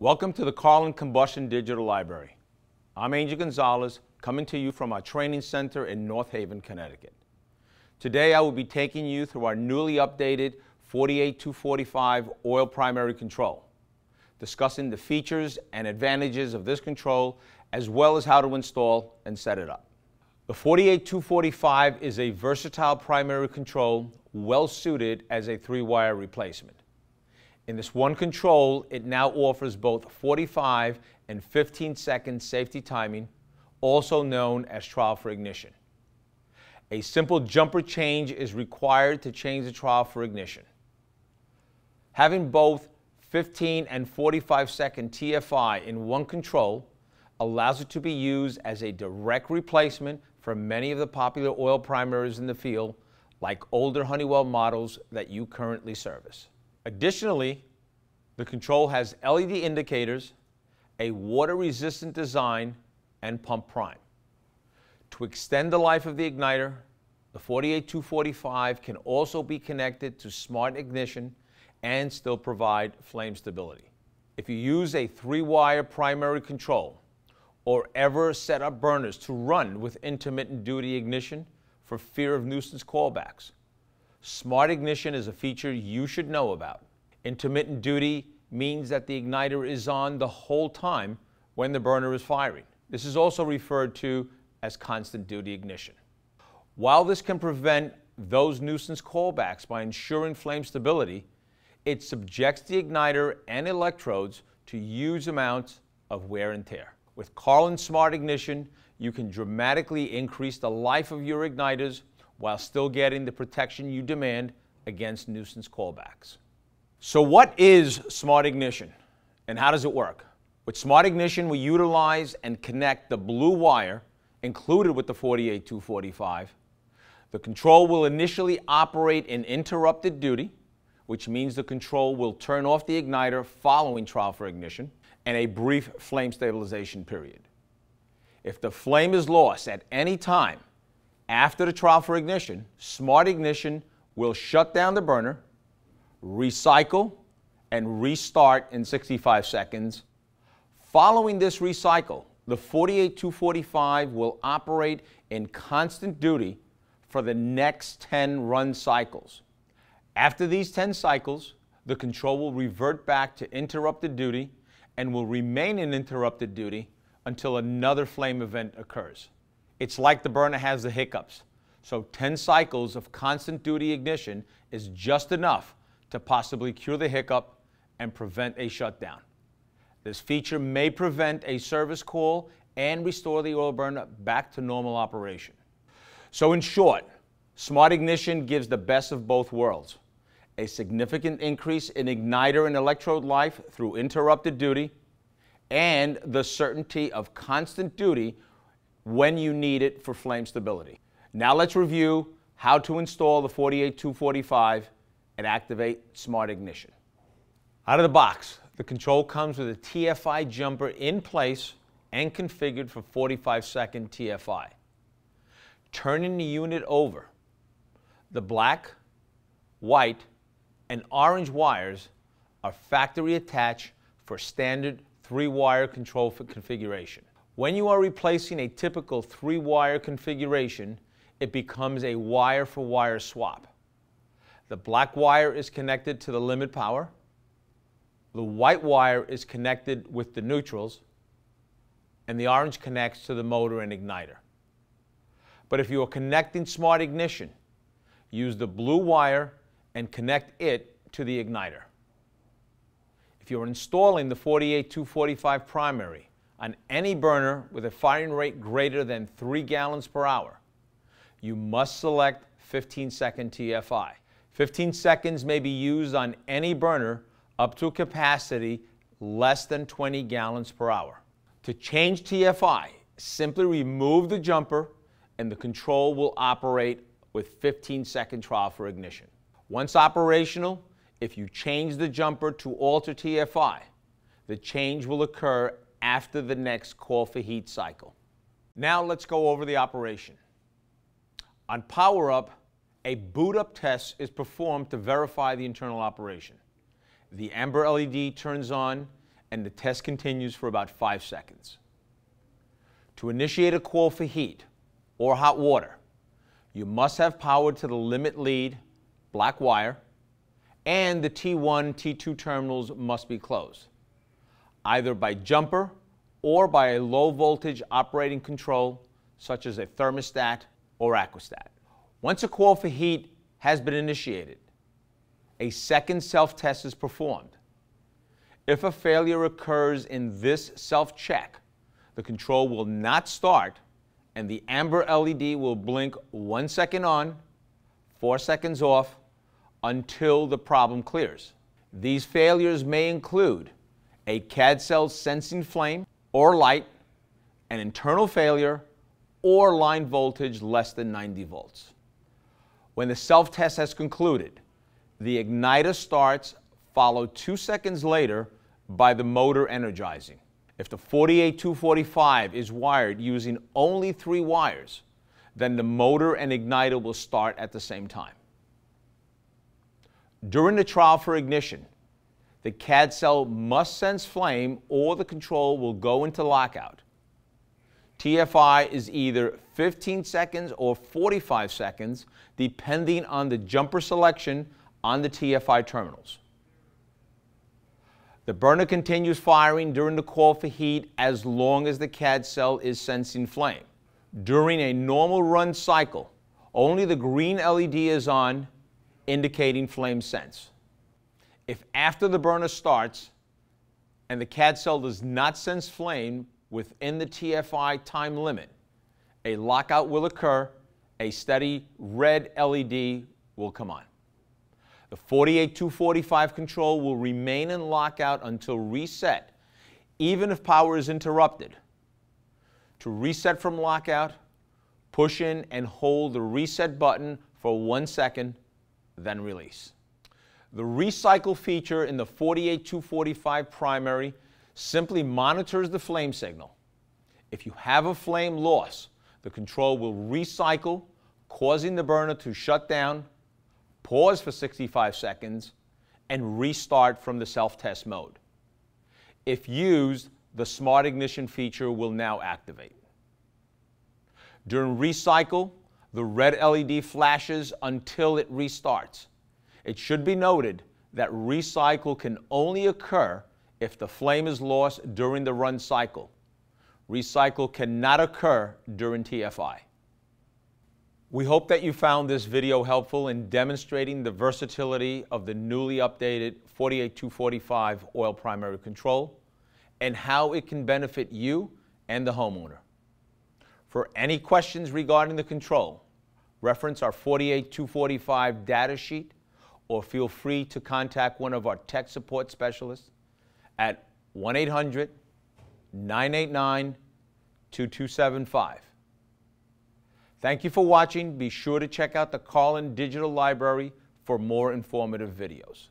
Welcome to the Carlin Combustion Digital Library. I'm Angel Gonzalez, coming to you from our training center in North Haven, Connecticut. Today I will be taking you through our newly updated 48245 oil primary control, discussing the features and advantages of this control, as well as how to install and set it up. The 48245 is a versatile primary control well suited as a 3-wire replacement. In this one control, it now offers both 45 and 15-second safety timing, also known as trial for ignition. A simple jumper change is required to change the trial for ignition. Having both 15 and 45-second TFI in one control allows it to be used as a direct replacement for many of the popular oil primaries in the field, like older Honeywell models that you currently service. Additionally, the control has LED indicators, a water-resistant design, and pump prime. To extend the life of the igniter, the 48245 can also be connected to smart ignition and still provide flame stability. If you use a 3-wire primary control or ever set up burners to run with intermittent duty ignition for fear of nuisance callbacks, smart ignition is a feature you should know about. Intermittent duty means that the igniter is on the whole time when the burner is firing. This is also referred to as constant duty ignition. While this can prevent those nuisance callbacks by ensuring flame stability, it subjects the igniter and electrodes to huge amounts of wear and tear. With Carlin Smart Ignition, you can dramatically increase the life of your igniters while still getting the protection you demand against nuisance callbacks. So what is Smart Ignition and how does it work? With Smart Ignition, we utilize and connect the blue wire included with the 48245. The control will initially operate in interrupted duty, which means the control will turn off the igniter following trial for ignition and a brief flame stabilization period. If the flame is lost at any time after the trial for ignition, Smart Ignition will shut down the burner, recycle, and restart in 65 seconds. Following this recycle, the 48245 will operate in constant duty for the next 10 run cycles. After these 10 cycles, the control will revert back to interrupted duty and will remain in interrupted duty until another flame event occurs. It's like the burner has the hiccups, so 10 cycles of constant duty ignition is just enough to possibly cure the hiccup and prevent a shutdown. This feature may prevent a service call and restore the oil burner back to normal operation. So in short, Smart Ignition gives the best of both worlds. A significant increase in igniter and electrode life through interrupted duty, and the certainty of constant duty when you need it for flame stability. Now let's review how to install the 48245 and activate Smart Ignition. Out of the box, the control comes with a TFI jumper in place and configured for 45-second TFI. Turning the unit over, the black, white, and orange wires are factory attached for standard 3-wire control configuration. When you are replacing a typical 3-wire configuration, it becomes a wire-for-wire swap. The black wire is connected to the limit power. The white wire is connected with the neutrals, and the orange connects to the motor and igniter. But if you are connecting Smart Ignition, use the blue wire and connect it to the igniter. If you are installing the 48245 primary on any burner with a firing rate greater than 3 gallons per hour, you must select 15-second TFI. 15 seconds may be used on any burner up to a capacity less than 20 gallons per hour. To change TFI, simply remove the jumper and the control will operate with 15-second trial for ignition. Once operational, if you change the jumper to alter TFI, the change will occur after the next call for heat cycle. Now let's go over the operation. On power up, a boot up test is performed to verify the internal operation. The amber LED turns on and the test continues for about 5 seconds. To initiate a call for heat or hot water, you must have power to the limit lead, black wire, and the T1, T2 terminals must be closed, either by jumper or by a low voltage operating control, such as a thermostat or aquastat. Once a call for heat has been initiated, a second self-test is performed. If a failure occurs in this self-check, the control will not start and the amber LED will blink 1 second on, 4 seconds off, until the problem clears. These failures may include a CAD cell sensing flame or light, an internal failure, or line voltage less than 90 volts. When the self-test has concluded, the igniter starts, followed 2 seconds later by the motor energizing. If the 48245 is wired using only 3 wires, then the motor and igniter will start at the same time. During the trial for ignition, the CAD cell must sense flame or the control will go into lockout. TFI is either 15 seconds or 45 seconds, depending on the jumper selection on the TFI terminals. The burner continues firing during the call for heat as long as the CAD cell is sensing flame. During a normal run cycle, only the green LED is on, indicating flame sense. If after the burner starts and the CAD cell does not sense flame within the TFI time limit, a lockout will occur, a steady red LED will come on. The 48245 control will remain in lockout until reset, even if power is interrupted. To reset from lockout, push in and hold the reset button for 1 second, then release. The recycle feature in the 48245 primary simply monitors the flame signal. If you have a flame loss, the control will recycle, causing the burner to shut down, pause for 65 seconds, and restart from the self-test mode. If used, the smart ignition feature will now activate. During recycle, the red LED flashes until it restarts. It should be noted that recycle can only occur if the flame is lost during the run cycle. Recycle cannot occur during TFI. We hope that you found this video helpful in demonstrating the versatility of the newly updated 48245 oil primary control and how it can benefit you and the homeowner. For any questions regarding the control, reference our 48245 data sheet or feel free to contact one of our tech support specialists at 1-800-989-2275. Thank you for watching. Be sure to check out the Carlin Digital Library for more informative videos.